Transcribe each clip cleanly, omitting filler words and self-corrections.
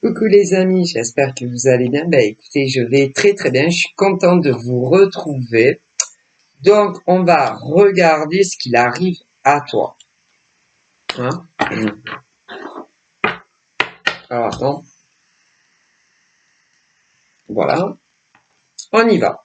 Coucou les amis, j'espère que vous allez bien. Ben écoutez, je vais très très bien, je suis contente de vous retrouver. Donc, on va regarder ce qu'il arrive à toi. Hein? Alors, attends. Voilà. On y va.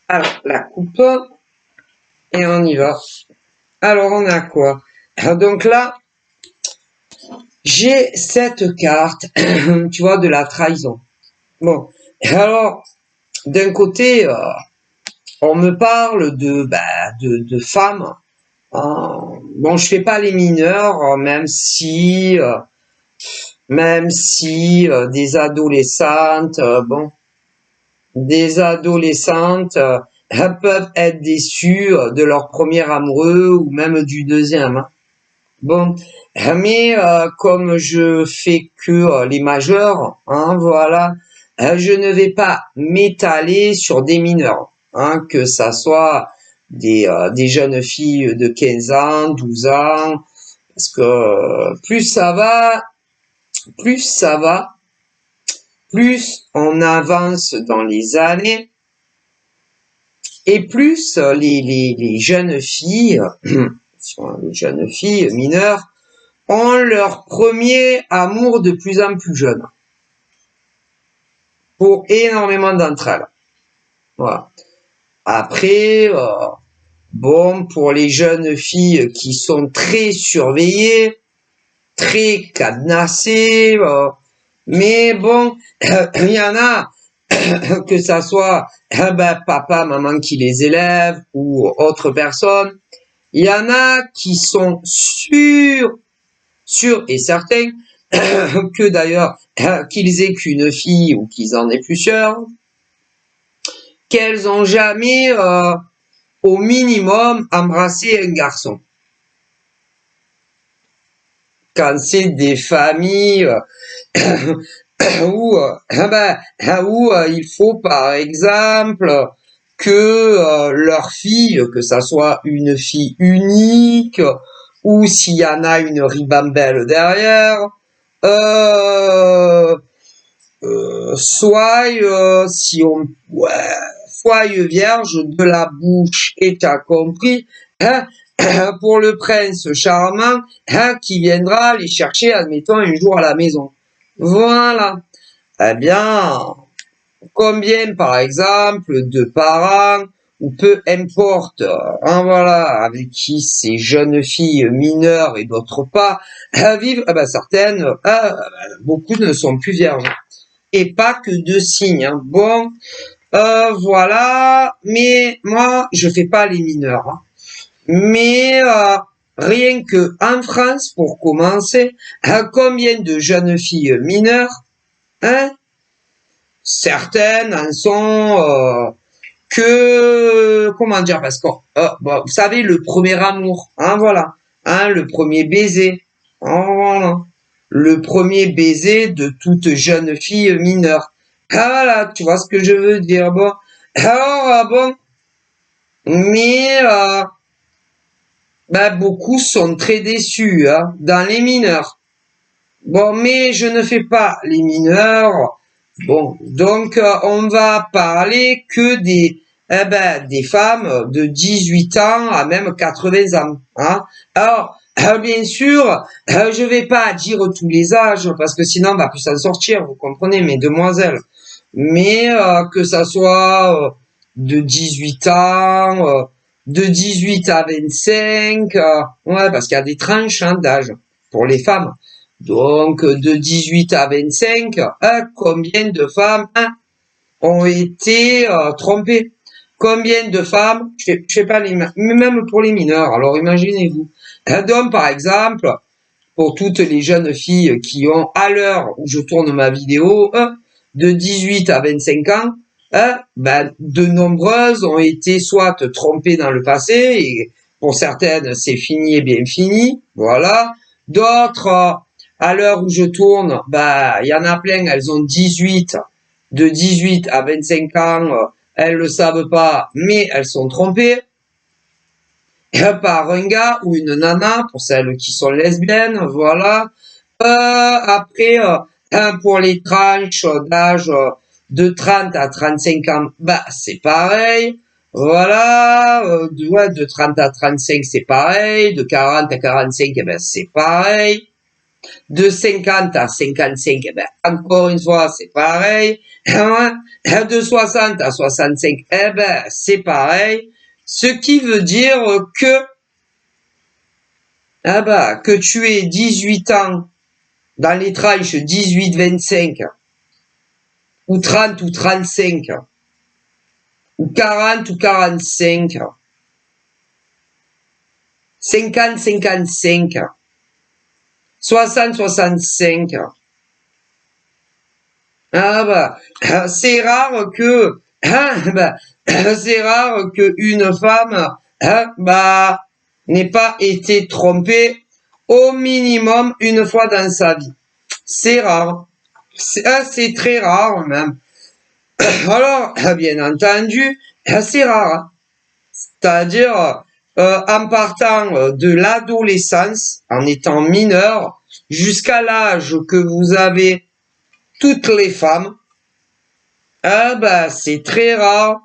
Alors, la coupe. Et on y va. Alors, on a quoi? Donc là, j'ai cette carte, tu vois, de la trahison. Bon. Alors, d'un côté, on me parle de femmes. Bon, je fais pas les mineurs, même si des adolescentes, elles peuvent être déçues de leur premier amoureux ou même du deuxième. Hein. Bon, mais comme je fais que les majeurs, hein, voilà, je ne vais pas m'étaler sur des mineurs, hein, que ça soit des jeunes filles de 15 ans, 12 ans, parce que plus on avance dans les années, et plus les jeunes filles, les jeunes filles mineures, ont leur premier amour de plus en plus jeune. Pour énormément d'entre elles. Voilà. Après, pour les jeunes filles qui sont très surveillées, très cadenassées, mais bon, il y en a, que ça soit papa, maman qui les élève ou autre personne, il y en a qui sont sûrs et certains que d'ailleurs, qu'ils aient qu'une fille ou qu'ils en aient plusieurs, qu'elles ont jamais, au minimum, embrassé un garçon. Quand c'est des familles où il faut par exemple que leur fille, que ça soit une fille unique, ou s'il y en a une ribambelle derrière, soit vierge de la bouche, et t'as compris, hein, pour le prince charmant, hein, qui viendra les chercher, admettons, un jour à la maison. Voilà. Eh bien, combien, par exemple, de parents, ou peu importe, hein, voilà, avec qui ces jeunes filles mineures et d'autres pas vivent, certaines, beaucoup ne sont plus vierges. Et pas que de signes. Hein. Bon, voilà, mais moi, je fais pas les mineurs. Hein. Mais rien que en France, pour commencer, combien de jeunes filles mineures, hein, certaines en sont comment dire, parce que vous savez, le premier amour, hein, voilà, hein, le premier baiser, hein, voilà, le premier baiser de toute jeune fille mineure. Ah, voilà, tu vois ce que je veux dire, bon. Alors, mais beaucoup sont très déçus, hein, dans les mineurs. Bon, mais je ne fais pas les mineurs. Bon, donc on va parler que des femmes de 18 ans à même 80 ans. Hein. Alors, bien sûr, je vais pas dire tous les âges, parce que sinon on va plus s'en sortir, vous comprenez, mesdemoiselles. Mais que ça soit de 18 ans, de 18 à 25, ouais, parce qu'il y a des tranches, hein, d'âge pour les femmes. Donc, de 18 à 25, combien de femmes ont été trompées? Combien de femmes, je fais pas même pour les mineurs, alors imaginez-vous. Donc, par exemple, pour toutes les jeunes filles qui ont, à l'heure où je tourne ma vidéo, de 18 à 25 ans, ben, de nombreuses ont été soit trompées dans le passé, et pour certaines, c'est fini et bien fini, voilà. D'autres, à l'heure où je tourne, ben, il y en a plein, elles ont 18, de 18 à 25 ans, elles le savent pas, mais elles sont trompées par un gars ou une nana, pour celles qui sont lesbiennes, voilà. Après, pour les tranches d'âge de 30 à 35 ans, bah c'est pareil. Voilà, de 30 à 35, c'est pareil. De 40 à 45, eh ben, c'est pareil. De 50 à 55, eh ben, encore une fois, c'est pareil. De 60 à 65, eh ben, c'est pareil. Ce qui veut dire que, ah bah, que tu aies 18 ans dans les tranches 18-25, ou 30 ou 35, ou 40 ou 45, 50-55, 60-65. Ah bah, c'est rare que, c'est rare que une femme, bah, n'ait pas été trompée au minimum une fois dans sa vie. C'est rare. C'est très rare même. Alors, bien entendu, c'est rare. C'est-à-dire, en partant de l'adolescence, en étant mineur, jusqu'à l'âge que vous avez toutes les femmes, c'est très rare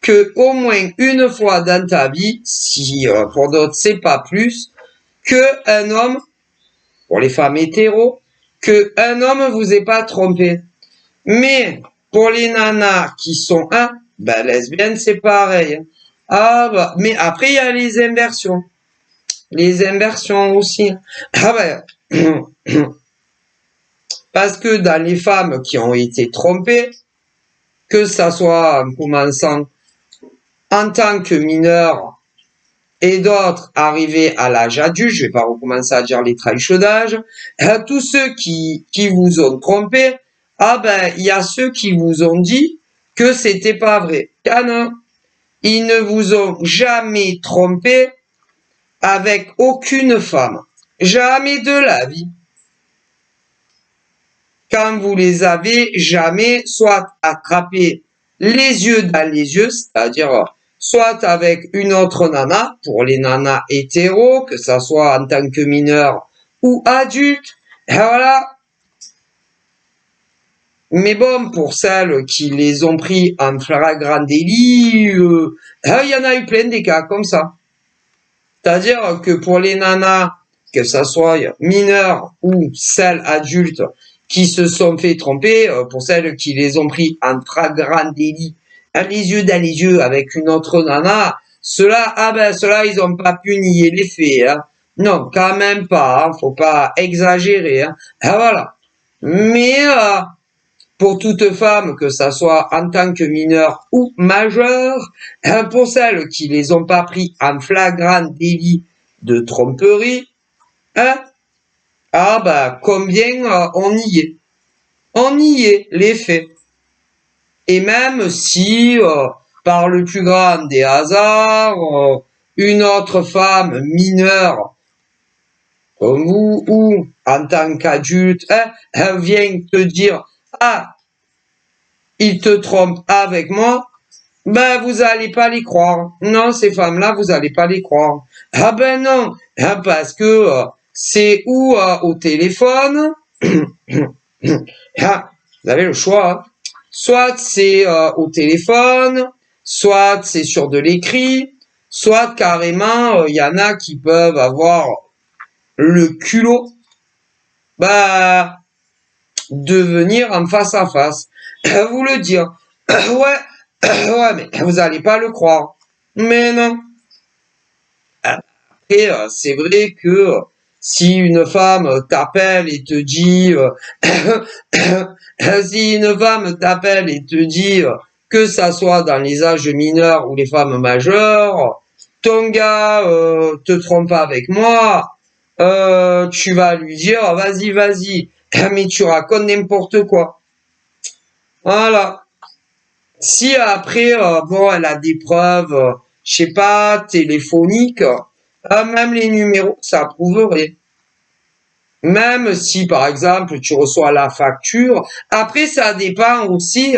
que au moins une fois dans ta vie, si pour d'autres c'est pas plus, que un homme, pour les femmes hétéros, que un homme vous ait pas trompé. Mais pour les nanas qui sont lesbiennes, c'est pareil. Mais après il y a les inversions. Les inversions aussi. Parce que dans les femmes qui ont été trompées, que ça soit en commençant en tant que mineur et d'autres arrivés à l'âge adulte, je vais pas recommencer à dire les tranches d'âge, tous ceux qui vous ont trompé, il y a ceux qui vous ont dit que c'était pas vrai. Ah non, ils ne vous ont jamais trompé avec aucune femme. Jamais de la vie. Quand vous les avez jamais soit attrapés les yeux dans les yeux, c'est-à-dire soit avec une autre nana, pour les nanas hétéros, que ça soit en tant que mineur ou adulte, et voilà. Mais bon, pour celles qui les ont pris en flagrant délit, il y en a eu plein des cas comme ça. C'est-à-dire que pour les nanas, que ça soit mineures ou celles adultes qui se sont fait tromper, pour celles qui les ont pris en flagrant délit, les yeux dans les yeux avec une autre nana, ceux-là, ils ont pas pu nier les faits, hein. Non, quand même pas, hein, faut pas exagérer, hein. Voilà. Mais, pour toute femme, que ça soit en tant que mineure ou majeure, pour celles qui les ont pas pris en flagrant délit de tromperie, combien on y est. On y est, les faits. Et même si, par le plus grand des hasards, une autre femme mineure, comme vous, ou en tant qu'adulte, elle vient te dire, il te trompe avec moi, vous allez pas les croire. Non, ces femmes-là, vous allez pas les croire. Non, parce que c'est ou au téléphone, vous avez le choix, hein. Soit c'est au téléphone, soit c'est sur de l'écrit, soit carrément, il y en a qui peuvent avoir le culot, de venir en face à face. Vous le dire. Ouais, mais vous allez pas le croire. Mais non. Après, c'est vrai que si une femme t'appelle et te dit, si une femme t'appelle et te dit que ça soit dans les âges mineurs ou les femmes majeures, ton gars te trompe pas avec moi, tu vas lui dire, vas-y, mais tu racontes n'importe quoi. Voilà. Si après, bon, elle a des preuves, je sais pas, téléphoniques, même les numéros, ça prouverait. Même si, par exemple, tu reçois la facture, après, ça dépend aussi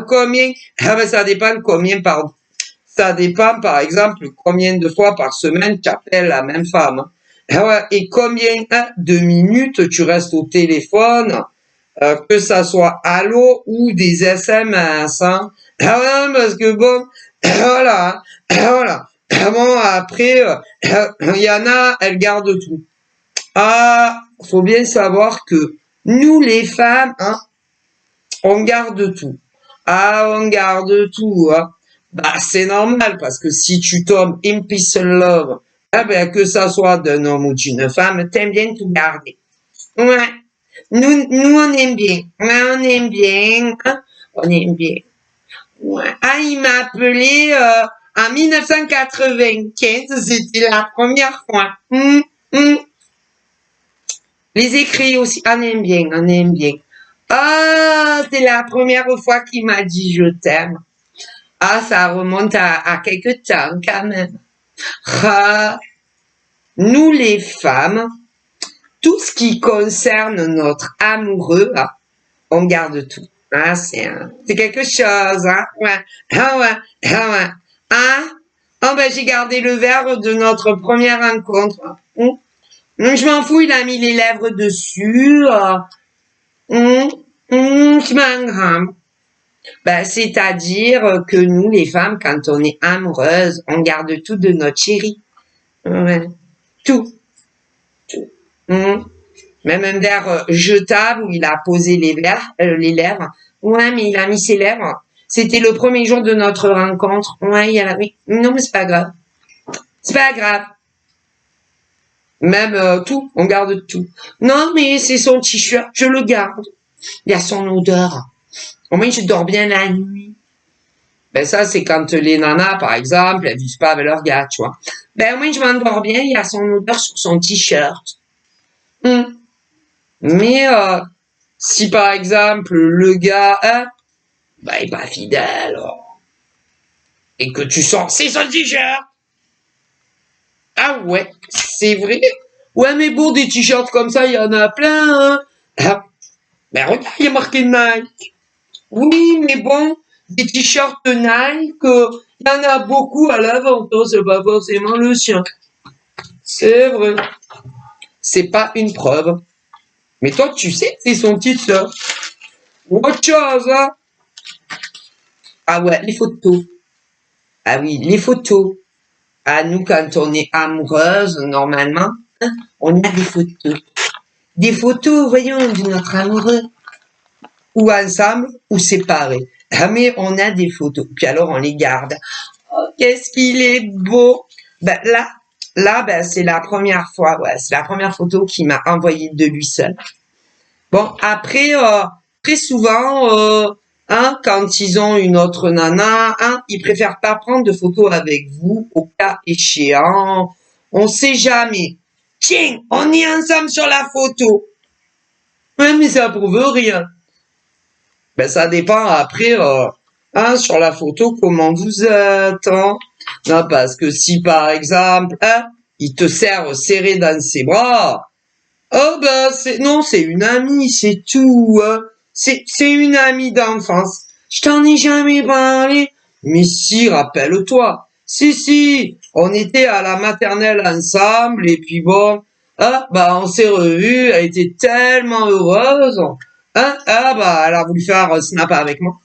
combien, ça dépend combien par, ça dépend, par exemple, combien de fois par semaine tu appelles la même femme. Ouais, et combien de minutes tu restes au téléphone, que ça soit allô ou des SMS, hein. Ah ouais, parce que bon, voilà, voilà. Bon, après, il y en a, elles gardent tout. Ah, faut bien savoir que nous, les femmes, hein, on garde tout. Ah, on garde tout, hein. Bah, c'est normal, parce que si tu tombes in peace and love, eh ben, que ça soit d'un homme ou d'une femme, t'aimes bien tout garder. Ouais. Nous, on aime bien. Ouais, on aime bien. Hein. On aime bien. Ouais. Ah, il m'a appelé en 1995. C'était la première fois. Hum. Les écrits aussi. On aime bien. On aime bien. Ah, c'est la première fois qu'il m'a dit je t'aime. Ah, ça remonte à quelque temps quand même. Ah, nous les femmes, tout ce qui concerne notre amoureux, hein, on garde tout. Ah, c'est quelque chose, hein. Ouais. Ah ouais. Ah ouais. Ah, oh ben j'ai gardé le verre de notre première rencontre. Je m'en fous, il a mis les lèvres dessus. Je m'en grave. Ben, c'est-à-dire que nous, les femmes, quand on est amoureuse, on garde tout de notre chéri. Ouais. Tout. Tout. Même un verre jetable où il a posé les lèvres. Ouais, mais il a mis ses lèvres. C'était le premier jour de notre rencontre. Ouais, oui. Non, mais c'est pas grave. C'est pas grave. Même tout, on garde tout. Non, mais c'est son t-shirt, je le garde. Il y a son odeur. Au moins, je dors bien la nuit. Ben ça, c'est quand les nanas, par exemple, elles vivent pas avec leur gars, tu vois. Ben au moins, je m'endors bien, il y a son odeur sur son t-shirt. Mais si par exemple le gars bah, est pas fidèle et que tu sors c'est son t-shirt. Ah ouais, c'est vrai. Ouais mais bon des t-shirts comme ça il y en a plein. Hein. Ah, ben regarde il y a marqué Nike. Oui mais bon des t-shirts Nike il y en a beaucoup à la vente. Oh, c'est pas forcément le sien. C'est vrai. C'est pas une preuve. Mais toi tu sais que c'est son t-shirt. Autre chose hein. Ah ouais, les photos. Ah oui, les photos. Ah, nous, quand on est amoureuse, normalement, hein, on a des photos. Des photos, voyons, de notre amoureux. Ou ensemble, ou séparés. Ah, mais on a des photos. Puis alors, on les garde. Oh, qu'est-ce qu'il est beau. Ben, là, ben, c'est la première fois. Ouais, c'est la première photo qu'il m'a envoyée de lui seul. Bon, après, très souvent, hein, quand ils ont une autre nana, hein, ils préfèrent pas prendre de photos avec vous au cas échéant. On sait jamais. Tiens, on est ensemble sur la photo. Ouais, mais ça prouve rien. Ben, ça dépend après, hein, sur la photo, comment vous êtes. Hein. Non, parce que si, par exemple, hein, il te serre serré dans ses bras, oh ben non, c'est une amie, c'est tout. Hein. C'est une amie d'enfance. Je t'en ai jamais parlé. Mais si, rappelle-toi. Si, on était à la maternelle ensemble et puis bon, ah bah on s'est revus. Elle était tellement heureuse. Hein, ah bah elle a voulu faire un snap avec moi.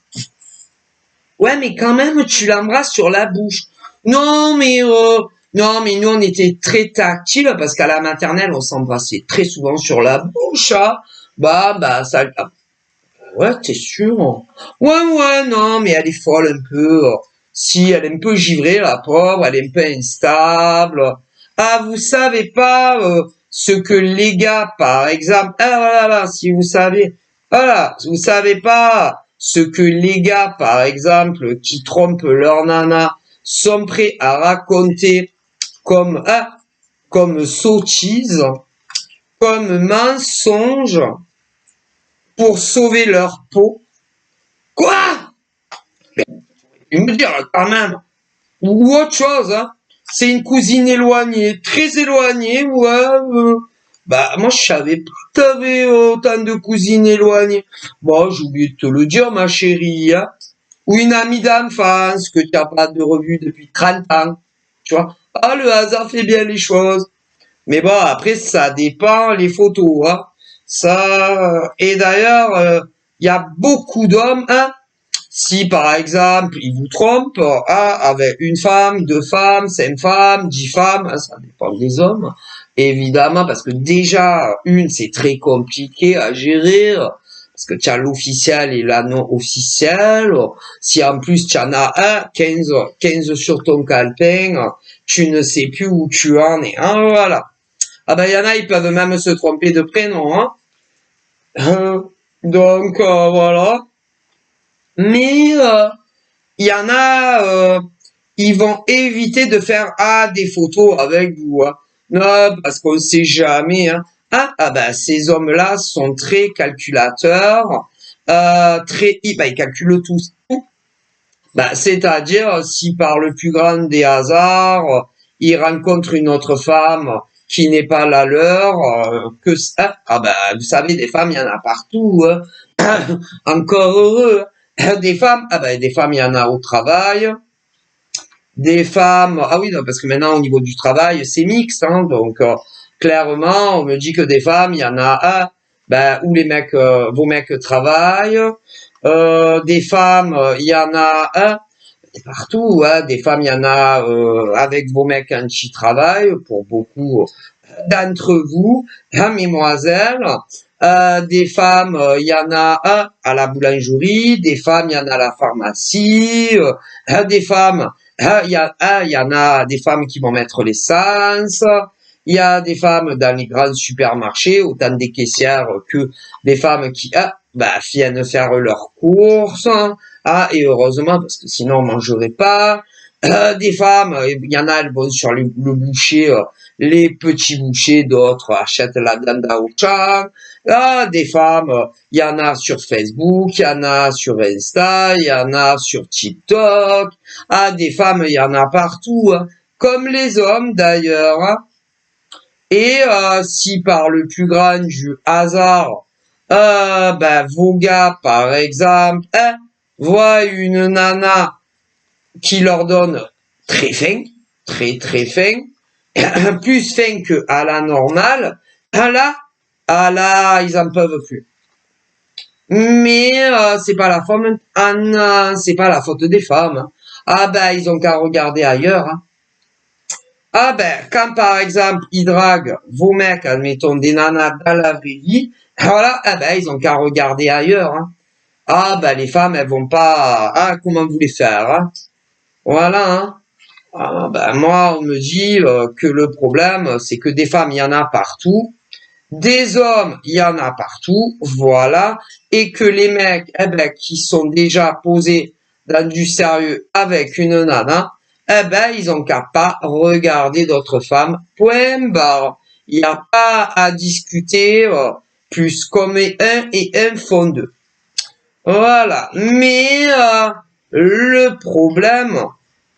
Ouais, mais quand même, tu l'embrasses sur la bouche. Non, mais nous on était très tactiles parce qu'à la maternelle on s'embrassait très souvent sur la bouche. Hein. Bah ça. Ouais, t'es sûr? Ouais, non, mais elle est folle un peu. Si elle est un peu givrée, la pauvre, elle est un peu instable. Ah, vous savez pas ce que les gars, par exemple. Ah voilà, si vous savez. Voilà, vous savez pas ce que les gars, par exemple, qui trompent leur nana, sont prêts à raconter comme sottise, comme mensonge pour sauver leur peau. Quoi? Et me dire, quand même, ou autre chose, hein. C'est une cousine éloignée, très éloignée, ouais. Bah, moi, je savais pas que t'avais autant de cousines éloignées. Bon, j'ai oublié de te le dire, ma chérie, hein. Ou une amie d'enfance que tu n'as pas de revue depuis 30 ans. Tu vois? Ah, le hasard fait bien les choses. Mais bon, après, ça dépend les photos, hein. Ça, et d'ailleurs, il y a beaucoup d'hommes, hein. Si, par exemple, ils vous trompent, hein, avec une femme, deux femmes, 5 femmes, 10 femmes, hein, ça dépend des hommes. Évidemment, parce que déjà, une, c'est très compliqué à gérer, parce que tu as l'officiel et la non officielle. Si en plus tu en as 15 sur ton calepin, tu ne sais plus où tu en es, hein, voilà. Ah ben, il y en a, ils peuvent même se tromper de prénom, hein. Donc, voilà. Mais, il y en a, ils vont éviter de faire des photos avec vous, hein. Non, parce qu'on sait jamais, hein. Ben, ces hommes-là sont très calculateurs, ils calculent tout. Ben, c'est-à-dire, si par le plus grand des hasards, ils rencontrent une autre femme qui n'est pas la leur, ben, vous savez, des femmes, il y en a partout, hein. Encore heureux, hein. Des femmes, il y en a au travail. Des femmes, ah oui, non, parce que maintenant, au niveau du travail, c'est mixte, hein, donc, clairement, on me dit que des femmes, il y en a ben, où les mecs, vos mecs travaillent. Des femmes, il y en a partout, hein. Des femmes, il y en a avec vos mecs qui travaillent, pour beaucoup d'entre vous, hein, mesdemoiselles. Des femmes, il y en a à la boulangerie, des femmes, il y en a à la pharmacie, des femmes, il y en a des femmes qui vont mettre l'essence, il y a des femmes dans les grands supermarchés, autant des caissières que des femmes qui viennent faire leurs courses, hein. Et heureusement, parce que sinon on mangerait pas. Des femmes, il y en a, elles vont sur le boucher, les petits bouchers, d'autres achètent la viande à Auchan. Des femmes, il y en a sur Facebook, il y en a sur Insta, il y en a sur TikTok. Des femmes, il y en a partout, hein, comme les hommes d'ailleurs, hein. Et si par le plus grand du hasard, ben, vos gars, par exemple, voient une nana qui leur donne très faim, très très faim, plus faim que à la normale, là, ils en peuvent plus. Mais c'est pas la faute, non, c'est pas la faute des femmes. Ben, ils ont qu'à regarder ailleurs, hein. Ben, quand par exemple, ils draguent vos mecs, admettons, des nanas dans la vraie vie, voilà, ben, ils ont qu'à regarder ailleurs, hein. Ben, les femmes, elles vont pas, comment vous les faire, hein. Voilà, hein. Ben, moi, on me dit que le problème, c'est que des femmes, il y en a partout. Des hommes, il y en a partout, voilà. Et que les mecs, ben, qui sont déjà posés dans du sérieux avec une nana, ben, ils ont qu'à pas regarder d'autres femmes. Point barre. Il n'y a pas à discuter, plus comme un et un font deux. Voilà. Mais, le problème,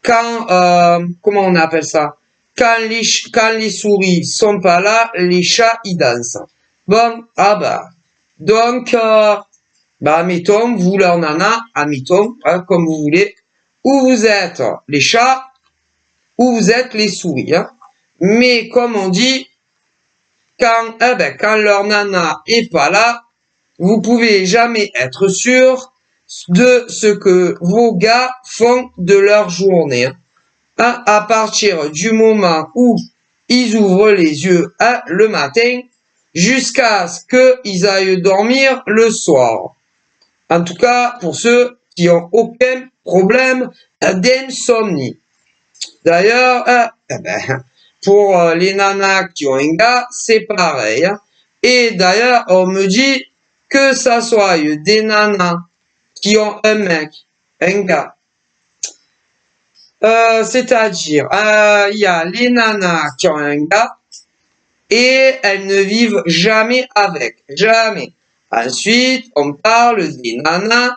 comment on appelle ça? Quand les souris sont pas là, les chats, ils dansent. Bon, donc, admettons, vous leur nana, admettons, hein, comme vous voulez, où vous êtes les chats, où vous êtes les souris, hein. Mais, comme on dit, quand leur nana est pas là, vous pouvez jamais être sûr de ce que vos gars font de leur journée, hein. À partir du moment où ils ouvrent les yeux, hein, le matin, jusqu'à ce qu'ils aillent dormir le soir. En tout cas, pour ceux qui ont aucun problème d'insomnie. D'ailleurs, pour les nanas qui ont un gars, c'est pareil, hein. Et d'ailleurs, on me dit que ça soit des nanas qui ont un mec, un gars, c'est-à-dire, il y a les nanas qui ont un gars et elles ne vivent jamais avec, jamais. Ensuite, on parle des nanas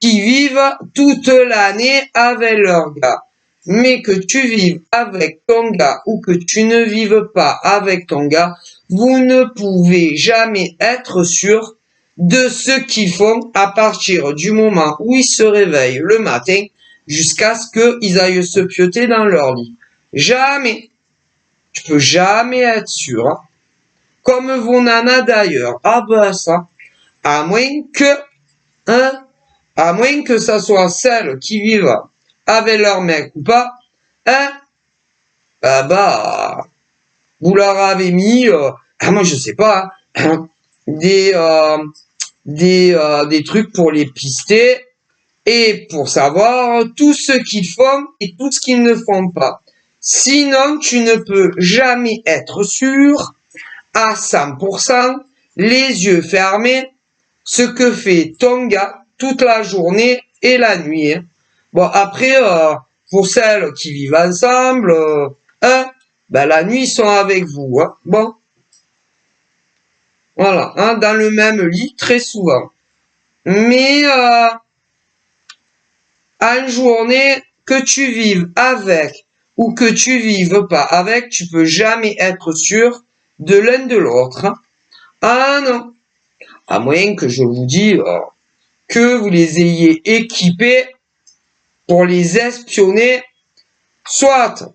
qui vivent toute l'année avec leur gars. Mais que tu vives avec ton gars ou que tu ne vives pas avec ton gars, vous ne pouvez jamais être sûr de ce qu'ils font à partir du moment où ils se réveillent le matin jusqu'à ce qu'ils aillent se pioter dans leur lit. Jamais. Tu peux jamais être sûr. Hein. Comme vos nanas d'ailleurs. Ah ben ça. À moins que ça soit celles qui vivent avec leur mec ou pas, hein, vous leur avez mis, moi je sais pas, hein, des trucs pour les pister et pour savoir tout ce qu'ils font et tout ce qu'ils ne font pas. Sinon, tu ne peux jamais être sûr à 100%, les yeux fermés, ce que fait ton gars toute la journée et la nuit. Hein. Bon, après, pour celles qui vivent ensemble, la nuit, ils sont avec vous. Hein. Bon. Voilà, hein, dans le même lit, très souvent. Mais en journée, que tu vives avec ou que tu vives pas avec, tu peux jamais être sûr de l'un de l'autre. Hein. Ah non. À moins que je vous dise que vous les ayez équipés pour les espionner, soit,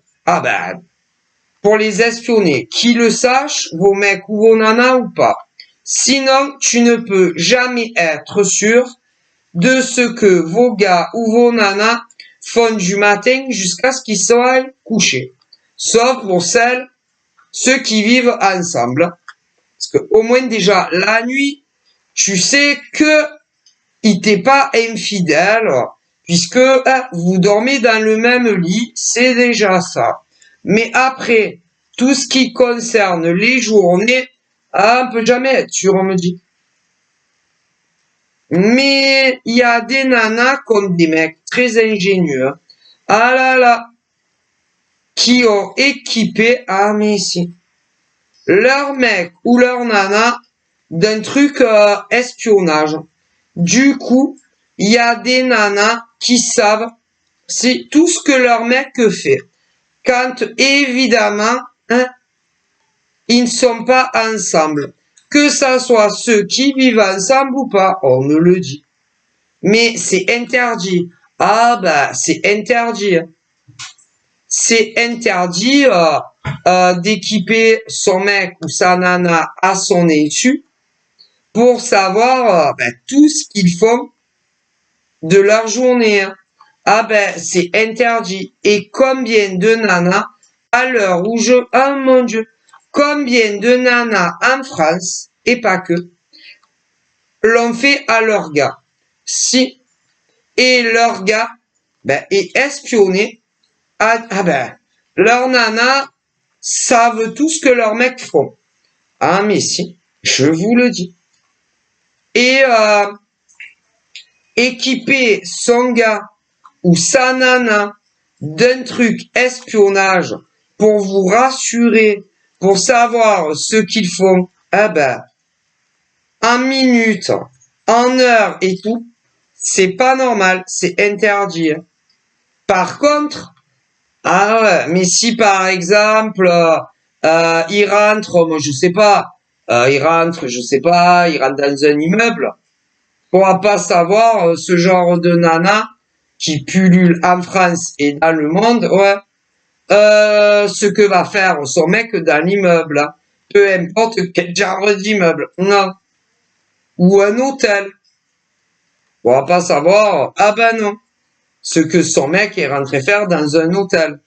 pour les espionner, qui le sache, vos mecs ou vos nanas ou pas. Sinon, tu ne peux jamais être sûr de ce que vos gars ou vos nanas font du matin jusqu'à ce qu'ils soient couchés. Sauf pour ceux qui vivent ensemble. Parce que au moins déjà, la nuit, tu sais que il t'est pas infidèle, puisque vous dormez dans le même lit, c'est déjà ça. Mais après, tout ce qui concerne les journées, on peut jamais être sûr, on me dit. Mais il y a des nanas comme des mecs très ingénieux, ah là là, qui ont équipé, mais si, leur mec ou leur nana d'un truc espionnage. Du coup, il y a des nanas qui savent c'est tout ce que leur mec fait. Quand évidemment, ils ne sont pas ensemble. Que ça soit ceux qui vivent ensemble ou pas, on me le dit. Mais c'est interdit. C'est interdit. C'est interdit d'équiper son mec ou sa nana à son insu pour savoir tout ce qu'ils font de leur journée. C'est interdit. Et combien de nanas, à l'heure où mon Dieu, combien de nanas en France, et pas que, l'ont fait à leur gars. Si, et leur gars, est espionné, leurs nanas savent tout ce que leurs mecs font. Ah, mais si, je vous le dis. Et équiper son gars ou sa nana d'un truc espionnage pour vous rassurer, pour savoir ce qu'ils font, en minutes, en heures et tout, c'est pas normal, c'est interdit. Par contre, mais si par exemple, il rentre, moi je sais pas, il rentre dans un immeuble, on va pas savoir ce genre de nana qui pullule en France et dans le monde, ce que va faire son mec dans l'immeuble, hein. Peu importe quel genre d'immeuble, non. Ou un hôtel. On va pas savoir, non, ce que son mec est rentré faire dans un hôtel,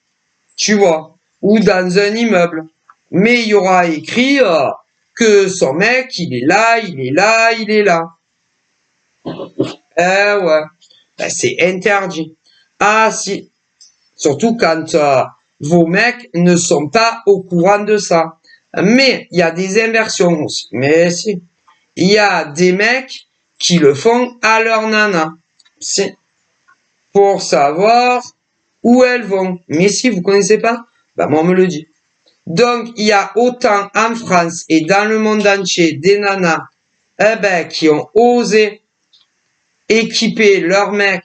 tu vois, ou dans un immeuble. Mais il y aura écrit que son mec, il est là, il est là, il est là. C'est interdit. Ah si, surtout quand vos mecs ne sont pas au courant de ça. Mais il y a des inversions aussi. Mais si, il y a des mecs qui le font à leur nana. Si, pour savoir où elles vont. Mais si vous connaissez pas, moi on me le dit. Donc il y a autant en France et dans le monde entier des nanas qui ont osé équiper leur mec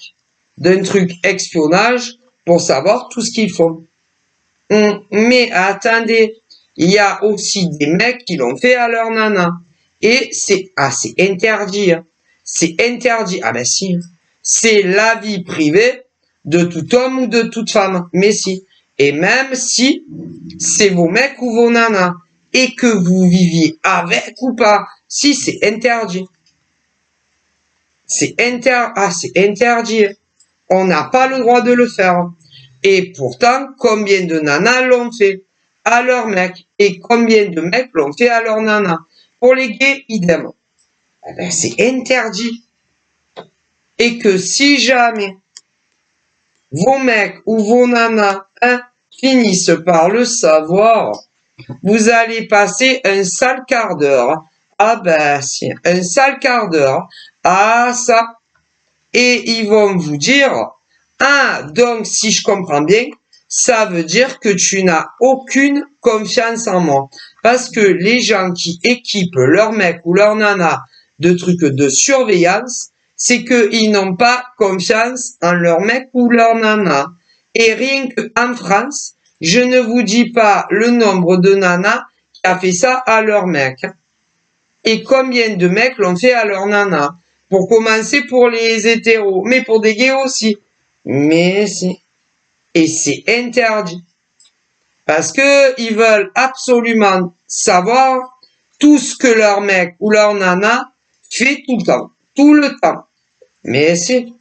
d'un truc espionnage pour savoir tout ce qu'ils font. Mais attendez, il y a aussi des mecs qui l'ont fait à leur nana. Et c'est interdit. Hein. C'est interdit. Ah ben si. C'est la vie privée de tout homme ou de toute femme. Mais si. Et même si c'est vos mecs ou vos nanas. Et que vous viviez avec ou pas. Si, c'est interdit. C'est interdit. On n'a pas le droit de le faire. Et pourtant, combien de nanas l'ont fait à leur mec? Et combien de mecs l'ont fait à leur nana? Pour les gays, idem. Eh ben, c'est interdit. Et que si jamais vos mecs ou vos nanas finissent par le savoir, vous allez passer un sale quart d'heure. Ah ben, si, un sale quart d'heure à ça. Et ils vont vous dire, ah, donc si je comprends bien, ça veut dire que tu n'as aucune confiance en moi. Parce que les gens qui équipent leur mec ou leur nana de trucs de surveillance, c'est qu'ils n'ont pas confiance en leur mec ou leur nana. Et rien qu'en France, je ne vous dis pas le nombre de nanas qui a fait ça à leur mec. Et combien de mecs l'ont fait à leur nana. Pour commencer pour les hétéros, mais pour des gays aussi. Mais si. Et c'est interdit. Parce que ils veulent absolument savoir tout ce que leur mec ou leur nana fait tout le temps. Tout le temps. Mais si.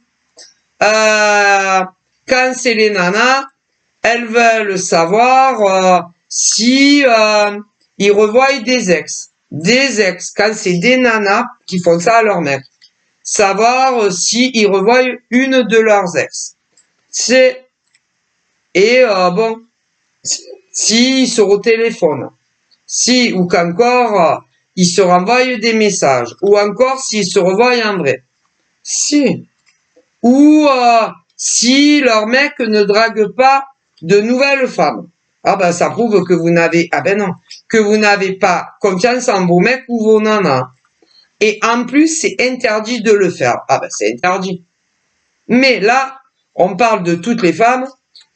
Quand c'est les nanas, elles veulent savoir si ils revoient des ex. Des ex. Quand c'est des nanas qui font ça à leur mec. Savoir si ils revoient une de leurs ex. Et bon, s'ils se retéléphonent, si ou qu'encore ils se renvoient des messages, ou encore s'ils se revoient en vrai. Si. Ou si leur mec ne drague pas de nouvelles femmes. Ah ben ça prouve que vous n'avez, que vous n'avez pas confiance en vos mecs ou vos nanas. Et en plus, c'est interdit de le faire. Ah ben c'est interdit. Mais là, on parle de toutes les femmes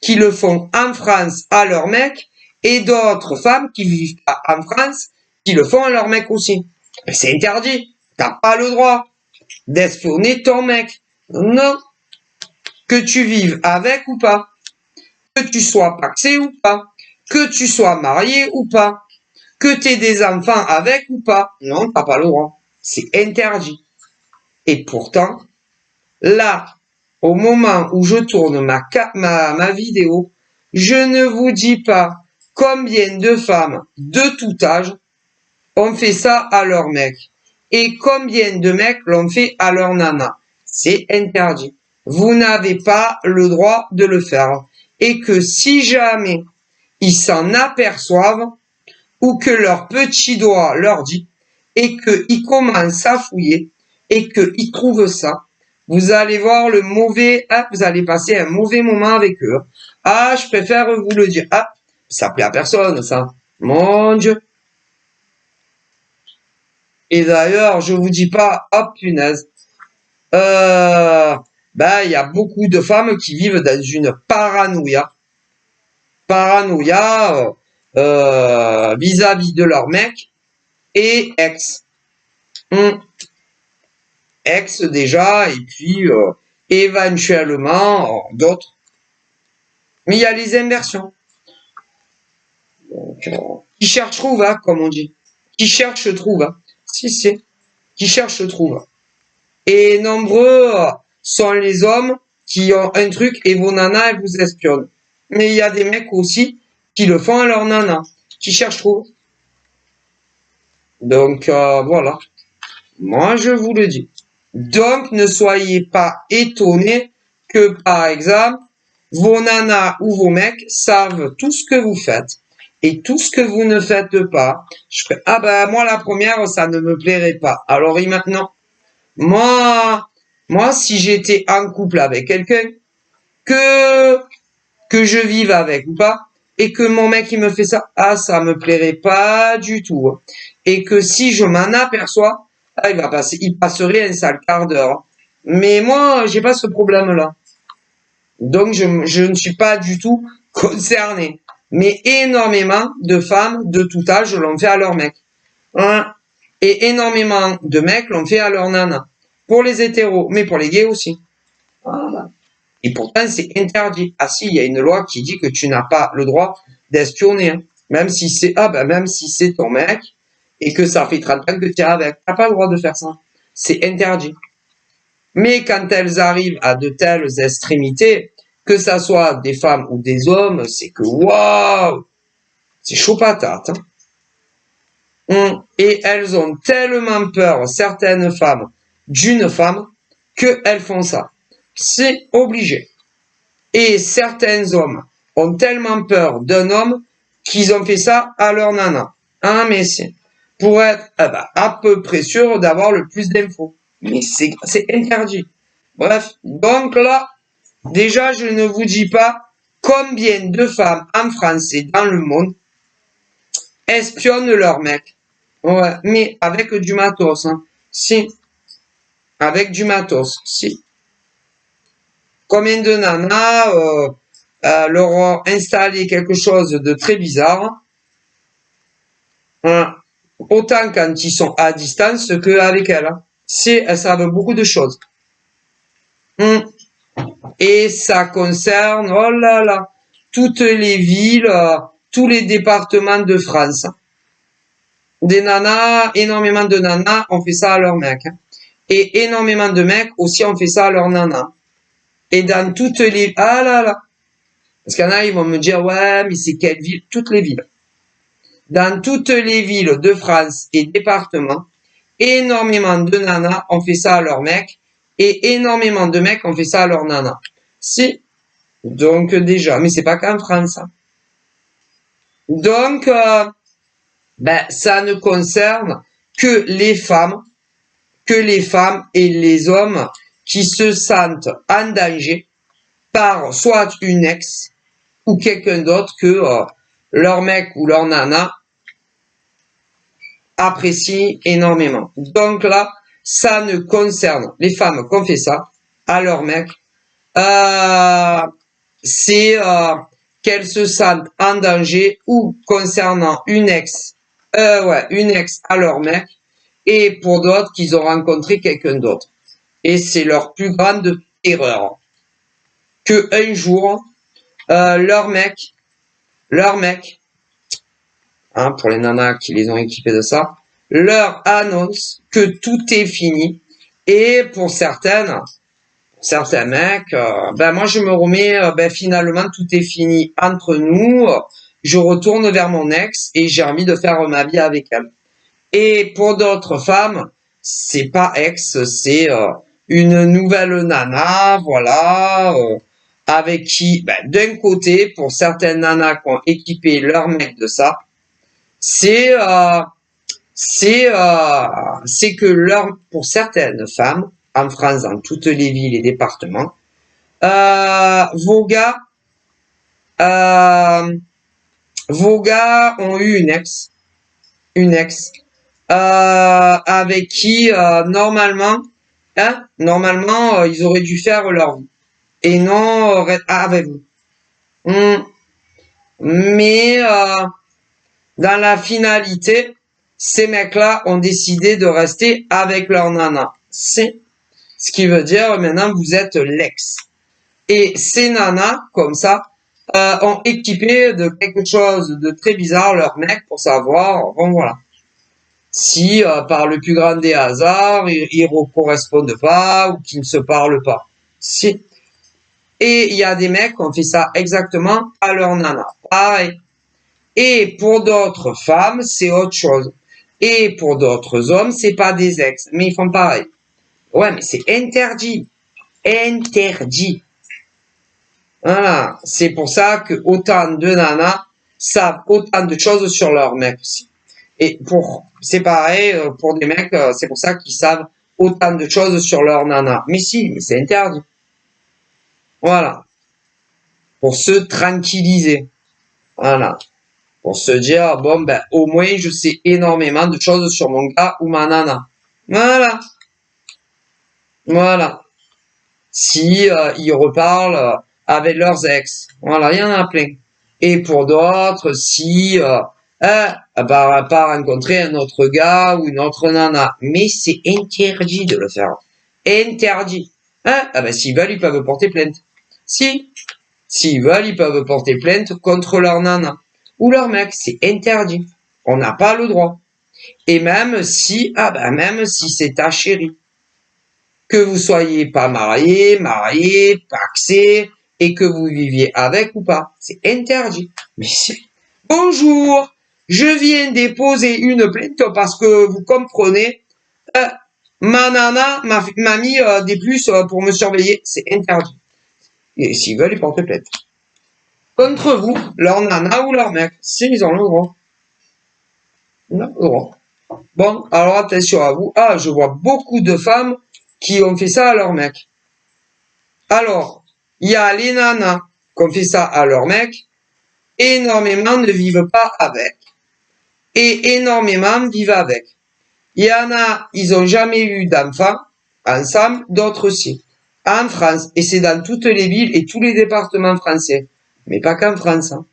qui le font en France à leur mec et d'autres femmes qui vivent en France qui le font à leur mec aussi. Mais c'est interdit. T'as pas le droit d'espionner ton mec. Non. Que tu vives avec ou pas. Que tu sois paxé ou pas. Que tu sois marié ou pas. Que tu aies des enfants avec ou pas. Non, t'as pas le droit. C'est interdit. Et pourtant, là, au moment où je tourne ma vidéo, je ne vous dis pas combien de femmes de tout âge ont fait ça à leur mec et combien de mecs l'ont fait à leur nana. C'est interdit. Vous n'avez pas le droit de le faire. Et que si jamais ils s'en aperçoivent ou que leur petit doigt leur dit et qu'ils commencent à fouiller et qu'ils trouvent ça, vous allez voir le mauvais, vous allez passer un mauvais moment avec eux. Ah, je préfère vous le dire. Ah, ça plaît à personne, ça. Mon Dieu. Et d'ailleurs, je vous dis pas, hop, punaise. Il y a beaucoup de femmes qui vivent dans une paranoïa. Paranoïa, vis-à-vis de leur mec et ex. Ex déjà, et puis éventuellement d'autres. Mais il y a les inversions. Donc, qui cherche trouve, hein, comme on dit. Qui cherche trouve. Hein. Si. Qui cherche trouve. Et nombreux sont les hommes qui ont un truc et vos nanas, elles vous espionnent. Mais il y a des mecs aussi qui le font à leur nana. Qui cherche trouve. Donc, voilà. Moi, je vous le dis. Donc, ne soyez pas étonnés que, par exemple, vos nanas ou vos mecs savent tout ce que vous faites et tout ce que vous ne faites pas. Moi, la première, ça ne me plairait pas. Alors, et maintenant, moi, si j'étais en couple avec quelqu'un, que je vive avec ou pas, et que mon mec, il me fait ça, ça me plairait pas du tout. Et que si je m'en aperçois, il passerait un sale quart d'heure. Mais moi, j'ai pas ce problème-là. Donc, je ne suis pas du tout concerné. Mais énormément de femmes de tout âge l'ont fait à leur mec. Hein? Et énormément de mecs l'ont fait à leur nana. Pour les hétéros, mais pour les gays aussi. Voilà. Et pourtant, c'est interdit. Ah si, il y a une loi qui dit que tu n'as pas le droit d'espionner. Hein. Même si c'est même si c'est ton mec et que ça fait 30 ans que tu es avec. T'as pas le droit de faire ça. C'est interdit. Mais quand elles arrivent à de telles extrémités, que ça soit des femmes ou des hommes, c'est que waouh, c'est chaud patate. Hein. Et elles ont tellement peur, certaines femmes, d'une femme, qu'elles font ça. C'est obligé. Et certains hommes ont tellement peur d'un homme qu'ils ont fait ça à leur nana. Ah, mais c'est pour être à peu près sûr d'avoir le plus d'infos. Mais c'est interdit. Bref, donc là, déjà, je ne vous dis pas combien de femmes en France et dans le monde espionnent leur mec. Ouais, mais avec du matos. Hein. Si. Avec du matos. Si. Combien de nanas leur ont installé quelque chose de très bizarre. Hein. Autant quand ils sont à distance qu'avec elles. Hein. Si, elles savent beaucoup de choses. Et ça concerne, oh là là, toutes les villes, tous les départements de France. Des nanas, énormément de nanas ont fait ça à leur mec. Hein. Et énormément de mecs aussi ont fait ça à leur nana. Et dans toutes les... Ah là là. Parce qu'il y en a, ils vont me dire, ouais, mais c'est quelle ville? Toutes les villes. Dans toutes les villes de France et départements, énormément de nanas ont fait ça à leur mec. Et énormément de mecs ont fait ça à leur nana. Si. Donc déjà, mais c'est pas qu'en France. Hein. Donc, ça ne concerne que les femmes et les hommes qui se sentent en danger par soit une ex ou quelqu'un d'autre que leur mec ou leur nana apprécie énormément. Donc là, ça ne concerne les femmes qui ont fait ça à leur mec. C'est qu'elles se sentent en danger ou concernant une ex à leur mec, et pour d'autres qu'ils ont rencontré quelqu'un d'autre. Et c'est leur plus grande erreur. Que un jour, leur mec, hein, pour les nanas qui les ont équipés de ça, leur annonce que tout est fini. Et pour certains mecs, moi je me remets, finalement tout est fini entre nous, je retourne vers mon ex et j'ai envie de faire ma vie avec elle. Et pour d'autres femmes, c'est pas ex, c'est une nouvelle nana, voilà, avec qui, d'un côté, pour certaines nanas qui ont équipé leur mec de ça, c'est que pour certaines femmes, en France, dans toutes les villes et départements, vos gars ont eu une ex, avec qui normalement, ils auraient dû faire leur vie et non avec vous. Mais dans la finalité, ces mecs-là ont décidé de rester avec leur nana. C'est ce qui veut dire maintenant vous êtes l'ex. Et ces nanas comme ça ont équipé de quelque chose de très bizarre leur mec pour savoir, bon voilà. Si par le plus grand des hasards, ils ne correspondent pas ou qu'ils ne se parlent pas. Si. Et il y a des mecs qui ont fait ça exactement à leur nana. Pareil. Et pour d'autres femmes, c'est autre chose. Et pour d'autres hommes, c'est pas des ex. Mais ils font pareil. Ouais, mais c'est interdit. Interdit. Voilà. C'est pour ça que autant de nanas savent autant de choses sur leur mec aussi. Et c'est pareil pour des mecs, c'est pour ça qu'ils savent autant de choses sur leur nana. Mais si, mais c'est interdit. Voilà. Pour se tranquilliser. Voilà. Pour se dire, bon, au moins, je sais énormément de choses sur mon gars ou ma nana. Voilà. Voilà. si ils reparlent avec leurs ex. Voilà, il y en a plein. Et pour d'autres, si pas rencontrer un autre gars ou une autre nana. Mais c'est interdit de le faire. Interdit. Ah ben s'ils veulent, ils peuvent porter plainte. S'ils veulent, ils peuvent porter plainte contre leur nana ou leur mec. C'est interdit. On n'a pas le droit. Et même si c'est ta chérie. Que vous soyez pas marié, paxé, et que vous viviez avec ou pas. C'est interdit. Mais c'est... Bonjour, je viens déposer une plainte parce que vous comprenez, ma nana m'a mis des puces pour me surveiller. C'est interdit. Et s'ils veulent, ils portent plainte. Contre vous, leur nana ou leur mec. S'ils ont le droit. Ils ont le droit. Bon, alors attention à vous. Ah, je vois beaucoup de femmes qui ont fait ça à leur mec. Alors, il y a les nanas qui ont fait ça à leur mec, énormément ne vivent pas avec. Et énormément vivent avec. Il y en a, ils ont jamais eu d'enfants ensemble, d'autres aussi. En France, et c'est dans toutes les villes et tous les départements français. Mais pas qu'en France. Hein.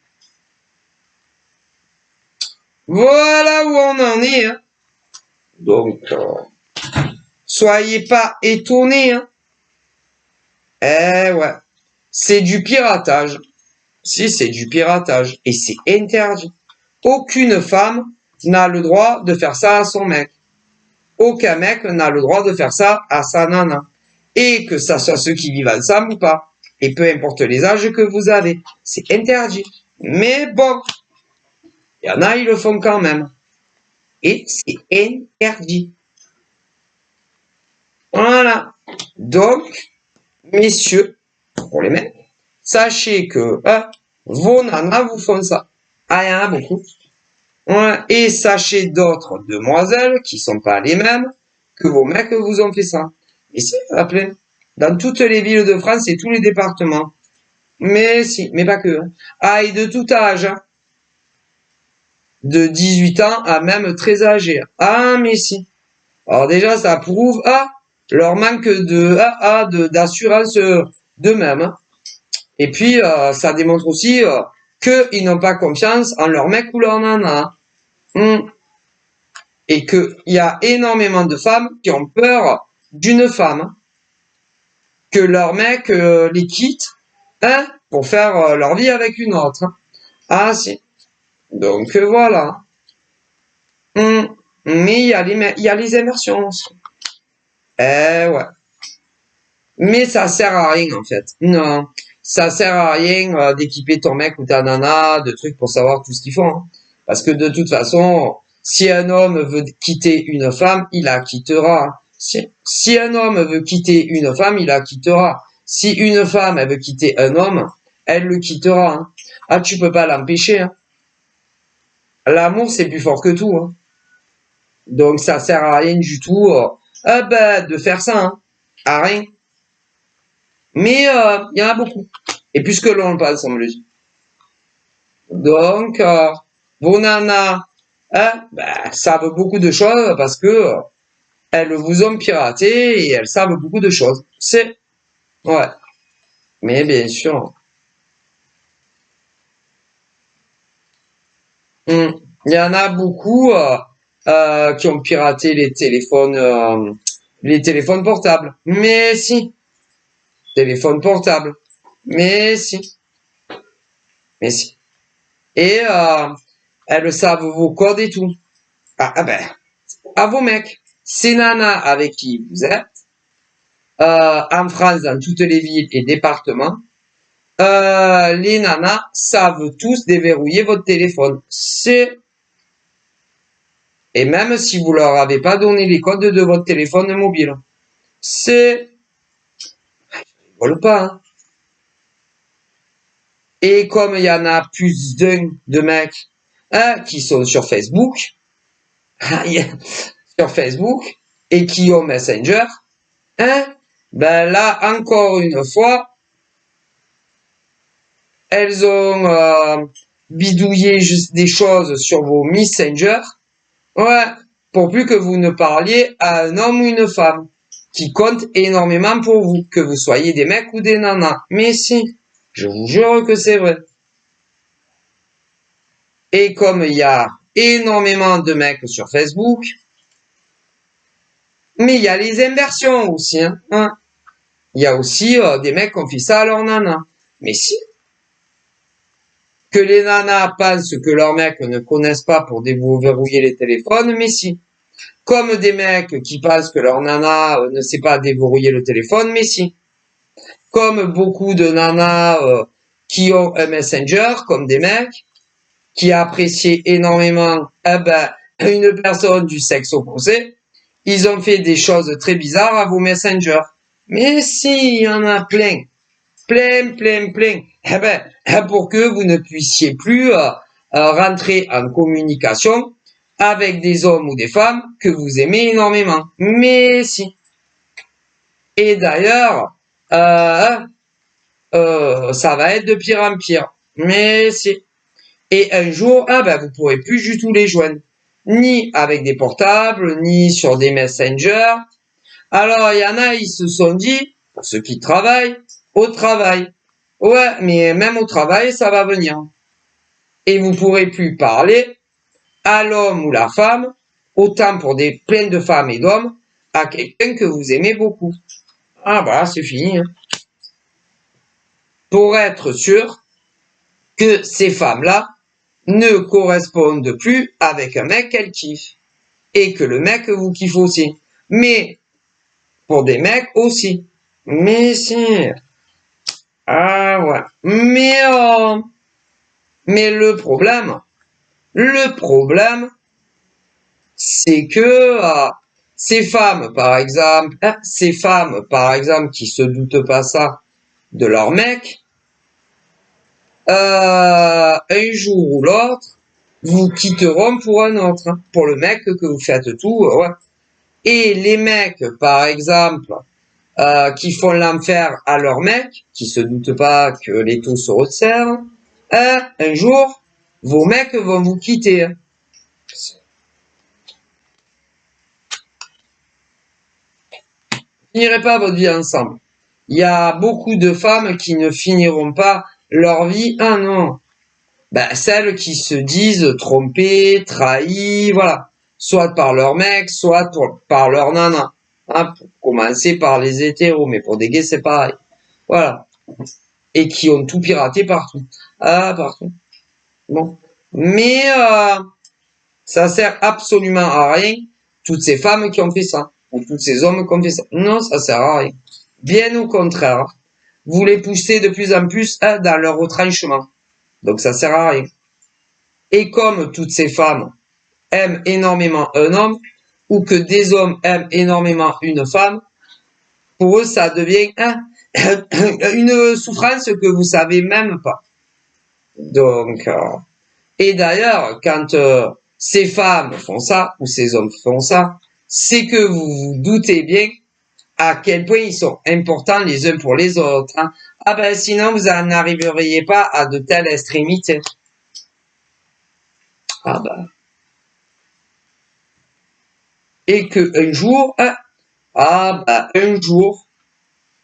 Voilà où on en est. Hein. Donc, soyez pas étonnés. Hein. Eh ouais. C'est du piratage. Si, c'est du piratage. Et c'est interdit. Aucune femme n'a le droit de faire ça à son mec. Aucun mec n'a le droit de faire ça à sa nana. Et que ça soit ceux qui vivent ensemble ou pas. Et peu importe les âges que vous avez. C'est interdit. Mais bon. Il y en a, ils le font quand même. Et c'est interdit. Voilà. Donc, messieurs, pour les mecs, sachez que vos nanas vous font ça. Ah, il y en a beaucoup. Ouais. Et sachez d'autres demoiselles qui sont pas les mêmes que vos mecs vous ont fait ça. Et c'est appelé dans toutes les villes de France et tous les départements. Mais si, mais pas que. Hein. Ah, et de tout âge. Hein. De 18 ans à même très âgé. Ah, mais si. Alors déjà, ça prouve leur manque d'assurance d'eux-mêmes. Hein. Et puis, ça démontre aussi qu'ils n'ont pas confiance en leur mec ou leur nana. Et qu'il y a énormément de femmes qui ont peur d'une femme. Hein. Que leur mec les quitte pour faire leur vie avec une autre. Hein. Ah si. Donc voilà. Mais il y a les inversions. Ouais. Mais ça sert à rien en fait. Non. Ça sert à rien d'équiper ton mec ou ta nana de trucs pour savoir tout ce qu'ils font. Hein. Parce que de toute façon, si un homme veut quitter une femme, il la quittera. Si un homme veut quitter une femme, il la quittera. Si une femme elle veut quitter un homme, elle le quittera. Hein. Ah, tu peux pas l'empêcher. Hein. L'amour, c'est plus fort que tout. Hein. Donc, ça sert à rien du tout de faire ça. Hein. À rien. Mais il y en a beaucoup. Et plus que l'on le pense, on me le dit. Donc, vos nanas savent beaucoup de choses parce que elles vous ont piraté et elles savent beaucoup de choses. C'est... Ouais. Mais bien sûr. Il y en a beaucoup qui ont piraté les téléphones portables. Mais si. Téléphone portable. Mais si. Mais si. Et elles savent vos codes et tout. Ah ben, à vos mecs. Ces nanas avec qui vous êtes, en France, dans toutes les villes et départements, les nanas savent tous déverrouiller votre téléphone. Et même si vous leur avez pas donné les codes de votre téléphone mobile. Ils veulent pas, hein. Et comme il y en a plus d'un de mecs qui sont sur Facebook, et qui ont Messenger, ben là, encore une fois, elles ont bidouillé juste des choses sur vos Messenger, pour plus que vous ne parliez à un homme ou une femme. qui compte énormément pour vous, que vous soyez des mecs ou des nanas. Mais si, je vous jure que c'est vrai. Et comme il y a énormément de mecs sur Facebook, mais il y a les inversions aussi. Hein. Il y a aussi des mecs qui ont fait ça à leur nana. Mais si, que les nanas pensent que leurs mecs ne connaissent pas pour déverrouiller les téléphones, mais si. Comme des mecs qui pensent que leur nana ne sait pas déverrouiller le téléphone, mais si. Comme beaucoup de nanas qui ont un messenger, comme des mecs, qui appréciaient énormément une personne du sexe opposé, ils ont fait des choses très bizarres à vos messengers. Mais si, il y en a plein. Plein. Pour que vous ne puissiez plus rentrer en communication avec des hommes ou des femmes que vous aimez énormément. Mais si. Et d'ailleurs, ça va être de pire en pire. Mais si. Et un jour, vous pourrez plus du tout les joindre. Ni avec des portables, ni sur des messengers. Alors, il y en a, ils se sont dit, pour ceux qui travaillent, au travail. Ouais, mais même au travail, ça va venir. Et vous pourrez plus parler à l'homme ou la femme, autant pour des plein de femmes et d'hommes, à quelqu'un que vous aimez beaucoup. Ah, voilà, c'est fini. Pour être sûr que ces femmes-là ne correspondent plus avec un mec qu'elles kiffent. Et que le mec vous kiffe aussi. Mais, pour des mecs aussi. Mais si. Ah ouais. Mais le problème, c'est que ces femmes, par exemple, qui se doutent pas ça de leur mec, un jour ou l'autre, vous quitteront pour un autre, pour le mec que vous faites tout, ouais. Et les mecs, par exemple, qui font l'enfer à leur mec, qui se doutent pas que les taux se resserrent, un jour, vos mecs vont vous quitter. Vous finirez pas votre vie ensemble. Il y a beaucoup de femmes qui ne finiront pas leur vie. Ah non. Celles qui se disent trompées, trahies, voilà. Soit par leur mec, soit par leur nana. Hein, pour commencer par les hétéros, mais pour des gays, c'est pareil. Voilà. Et qui ont tout piraté partout. Ah, partout. Bon. Mais ça sert absolument à rien, toutes ces femmes qui ont fait ça, ou tous ces hommes qui ont fait ça. Non, ça sert à rien. Bien au contraire. Vous les poussez de plus en plus dans leur retranchement. Donc ça sert à rien. Et comme toutes ces femmes aiment énormément un homme, ou que des hommes aiment énormément une femme, pour eux, ça devient une souffrance que vous savez même pas. Donc, et d'ailleurs, quand ces femmes font ça, ou ces hommes font ça, c'est que vous vous doutez bien à quel point ils sont importants les uns pour les autres. Hein. Sinon, vous n'arriveriez pas à de telles extrémités. Et que un jour, un jour,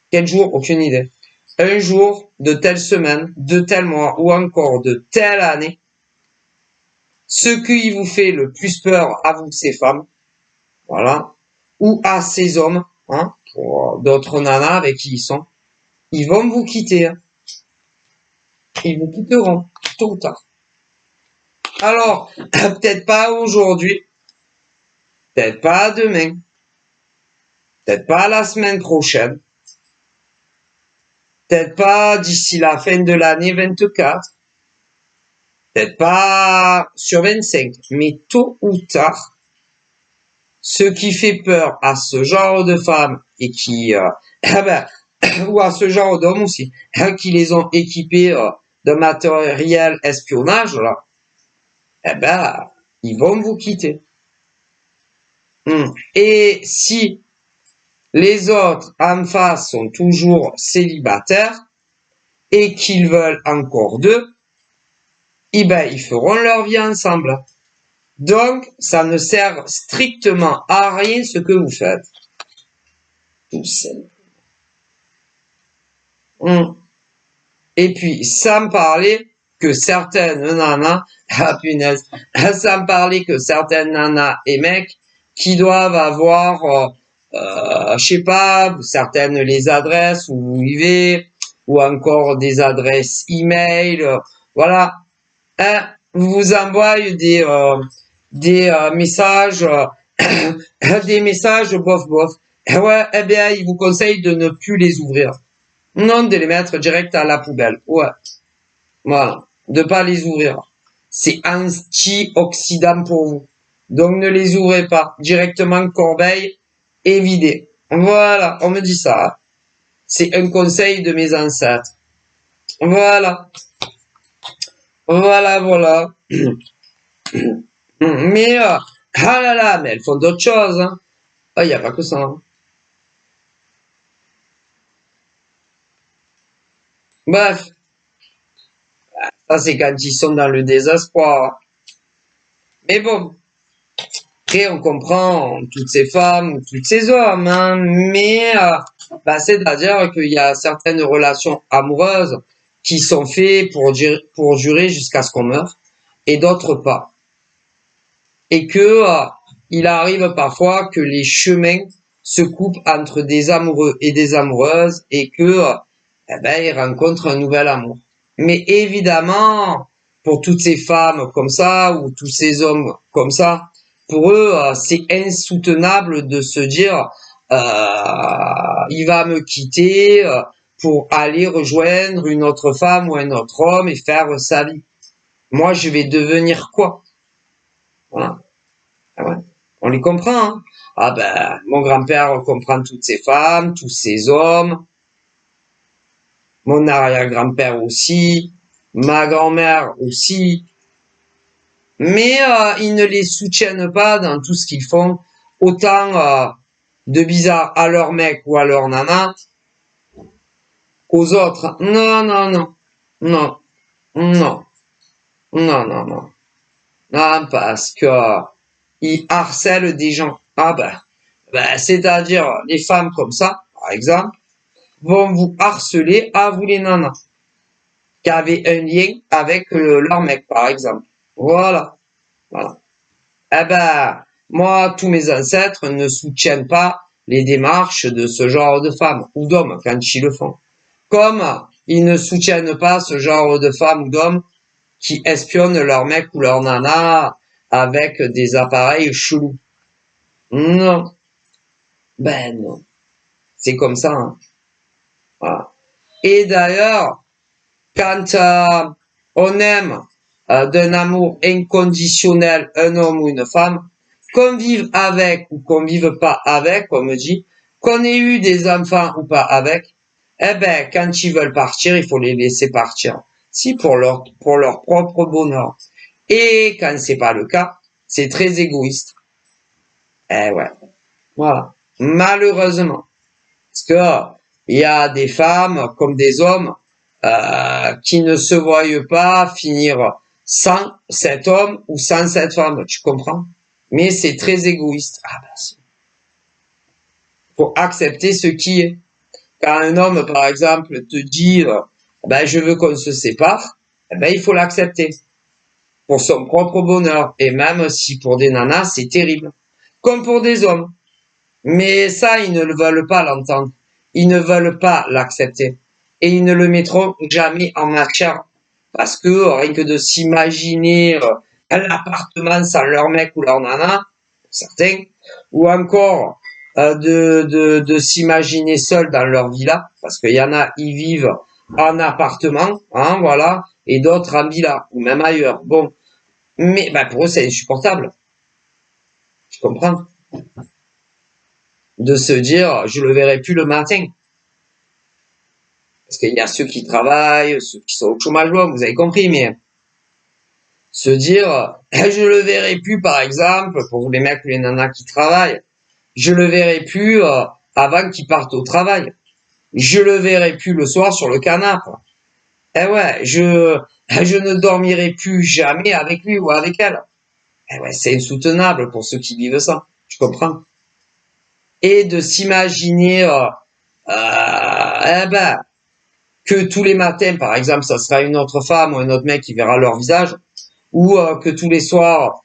quel jour, aucune idée. Un jour, de telle semaine, de tel mois, ou encore de telle année, ce qui vous fait le plus peur à vous, ces femmes, voilà, ou à ces hommes, hein, pour d'autres nanas avec qui ils sont, ils vont vous quitter. Hein. Ils vous quitteront, tôt ou tard. Alors, peut-être pas aujourd'hui, peut-être pas demain, peut-être pas la semaine prochaine, peut-être pas d'ici la fin de l'année 24, peut-être pas sur 25, mais tôt ou tard, ce qui fait peur à ce genre de femmes et qui, ou à ce genre d'hommes aussi, qui les ont équipés de matériel espionnage, là, ils vont vous quitter. Et si les autres en face sont toujours célibataires et qu'ils veulent encore d'eux, ils feront leur vie ensemble. Donc, ça ne sert strictement à rien ce que vous faites. Tout simplement. Et puis, sans parler que certaines nanas, ah punaise, sans parler que certaines nanas et mecs qui doivent avoir, je sais pas, certaines les adresses où vous vivez, ou encore des adresses email, voilà. Hein, vous vous envoyez des messages, des messages bof bof. Ouais, eh bien, il vous conseille de ne plus les ouvrir. Non, de les mettre direct à la poubelle. Ouais, voilà. De pas les ouvrir. C'est antioxydant pour vous. Donc ne les ouvrez pas. Directement corbeille et videz. Voilà, on me dit ça. C'est un conseil de mes ancêtres. Voilà. Voilà, voilà. Mais, ah là là, mais elles font d'autres choses. Hein. Ah, il n'y a pas que ça. Hein. Bref, ça c'est quand ils sont dans le désespoir. Mais bon, après on comprend toutes ces femmes, toutes ces hommes, hein, mais c'est-à-dire qu'il y a certaines relations amoureuses qui sont faites pour durer jusqu'à ce qu'on meure, et d'autres pas. Et que il arrive parfois que les chemins se coupent entre des amoureux et des amoureuses et que ils rencontrent un nouvel amour. Mais évidemment, pour toutes ces femmes comme ça ou tous ces hommes comme ça, pour eux, c'est insoutenable de se dire il va me quitter pour aller rejoindre une autre femme ou un autre homme et faire sa vie. Moi, je vais devenir quoi? Voilà. Ah ouais. On les comprend. Hein. Ah ben, mon grand-père comprend toutes ces femmes, tous ces hommes. Mon arrière-grand-père aussi. Ma grand-mère aussi. Mais ils ne les soutiennent pas dans tout ce qu'ils font. Autant de bizarre à leur mec ou à leur nana qu'aux autres. Non, non, non. Non. Non. Non, non, non. Non, parce que ils harcèlent des gens. Ah ben, c'est-à-dire les femmes comme ça, par exemple, vont vous harceler à vous les nanas, qui avaient un lien avec leur mec, par exemple. Voilà, voilà. Eh ben, moi, tous mes ancêtres ne soutiennent pas les démarches de ce genre de femmes ou d'hommes quand ils le font. Comme ils ne soutiennent pas ce genre de femmes ou d'hommes qui espionnent leur mec ou leur nana avec des appareils chelous. Non, ben non. C'est comme ça. Hein. Voilà. Et d'ailleurs, quand on aime d'un amour inconditionnel un homme ou une femme, qu'on vive avec ou qu'on vive pas avec, comme on dit, qu'on ait eu des enfants ou pas avec, eh ben, quand ils veulent partir, il faut les laisser partir. Si pour leur propre bonheur. Et quand c'est pas le cas, c'est très égoïste. Eh ouais. Voilà. Malheureusement. Parce que il y a des femmes comme des hommes qui ne se voient pas finir sans cet homme ou sans cette femme, tu comprends? Mais c'est très égoïste. Ah ben, faut accepter ce qui est. Quand un homme, par exemple, te dit ben je veux qu'on se sépare, eh ben il faut l'accepter pour son propre bonheur. Et même si pour des nanas c'est terrible, comme pour des hommes. Mais ça, ils ne le veulent pas l'entendre. Ils ne veulent pas l'accepter. Et ils ne le mettront jamais en matière. Parce que rien que de s'imaginer un appartement sans leur mec ou leur nana, certains, ou encore de s'imaginer seuls dans leur villa, parce qu'il y en a, ils vivent en appartement, hein, voilà, et d'autres en villa, ou même ailleurs. Bon, mais ben, pour eux, c'est insupportable. Je comprends. De se dire, je le verrai plus le matin. Parce qu'il y a ceux qui travaillent, ceux qui sont au chômage long, vous avez compris, mais se dire, je le verrai plus, par exemple, pour les mecs ou les nanas qui travaillent, je le verrai plus avant qu'ils partent au travail. Je le verrai plus le soir sur le canapé. Eh ouais, je ne dormirai plus jamais avec lui ou avec elle. Eh ouais, c'est insoutenable pour ceux qui vivent ça. Je comprends. et de s'imaginer que tous les matins, par exemple, ça sera une autre femme ou un autre mec qui verra leur visage, ou que tous les soirs,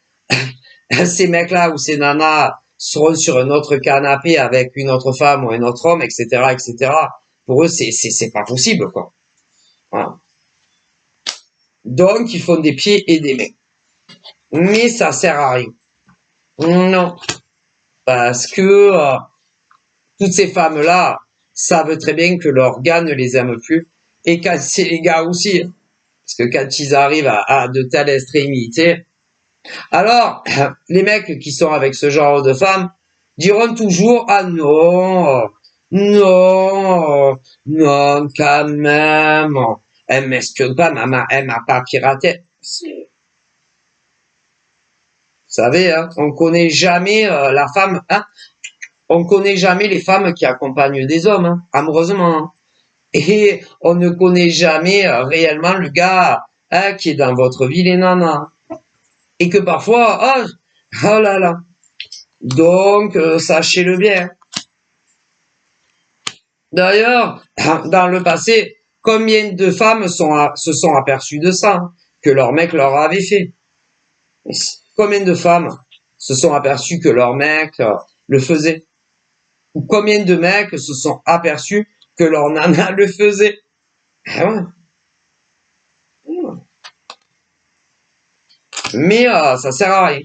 ces mecs-là ou ces nanas seront sur un autre canapé avec une autre femme ou un autre homme, etc., etc. Pour eux, c'est pas possible, quoi. Voilà. Donc, ils font des pieds et des mains. Mais ça sert à rien. Non. Parce que toutes ces femmes-là savent très bien que leur gars ne les aime plus. Et quand c'est les gars aussi. Parce que quand ils arrivent à de telles extrémités, alors, les mecs qui sont avec ce genre de femmes diront toujours, ah non, non, non, quand même, elle m'espionne pas, elle m'a pas piraté. Vous savez, hein, on connaît jamais la femme, hein, on connaît jamais les femmes qui accompagnent des hommes, hein, amoureusement. Hein. Et on ne connaît jamais réellement le gars hein, qui est dans votre vie, les nanas. Et que parfois, oh là là. Donc, sachez-le bien. D'ailleurs, dans le passé, combien de femmes se sont aperçues de ça, hein, que leur mec leur avait fait? Combien de femmes se sont aperçues que leur mec le faisait? Ou combien de mecs se sont aperçus que leur nana le faisait? Ah ouais. Mais ça sert à rien.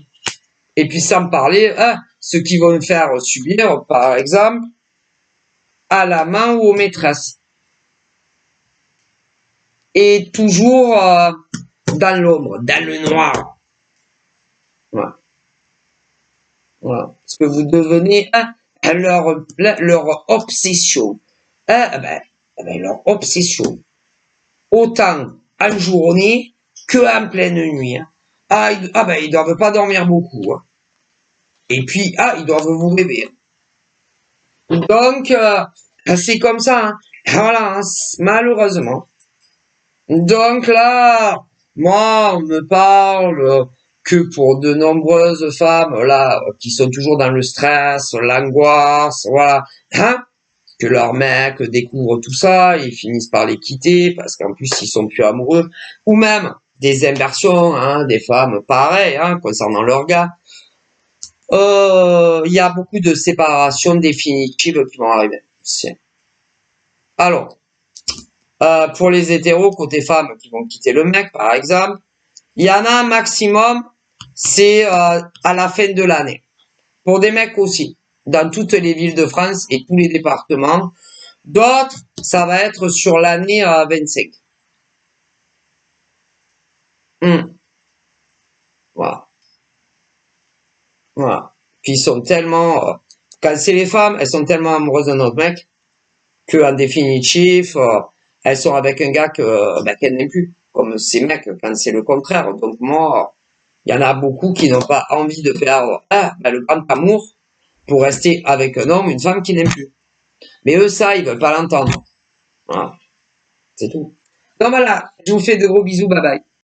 Et puis sans parler, ceux qui vont faire subir, par exemple, à la main ou aux maîtresses. Et toujours dans l'ombre, dans le noir. Voilà. Voilà. Parce que vous devenez leur obsession. Leur obsession. Autant en journée que en pleine nuit. Ils doivent pas dormir beaucoup. Hein. Et puis, ils doivent vous rêver. Donc, c'est comme ça. Hein. Voilà, hein, malheureusement. Donc là, moi, on me parle que pour de nombreuses femmes, là, qui sont toujours dans le stress, l'angoisse, voilà, hein, que leur mec découvre tout ça, ils finissent par les quitter parce qu'en plus ils sont plus amoureux, ou même des inversions, hein, des femmes pareilles, hein, concernant leur gars. Il y a beaucoup de séparations définitives qui vont arriver. Alors, pour les hétéros, côté femmes qui vont quitter le mec, par exemple, il y en a un maximum, c'est à la fin de l'année. Pour des mecs aussi, dans toutes les villes de France et tous les départements. D'autres, ça va être sur l'année 25. Voilà. Voilà. Puis ils sont tellement... quand c'est les femmes, elles sont tellement amoureuses d'un autre mec que en définitif, elles sont avec un gars qu'elles n'aiment plus. Comme ces mecs, quand c'est le contraire. Donc moi, il y en a beaucoup qui n'ont pas envie de perdre le grand amour pour rester avec un homme, une femme qui n'aime plus. Mais eux, ça, ils veulent pas l'entendre. Voilà. C'est tout. Donc voilà, je vous fais de gros bisous, bye bye.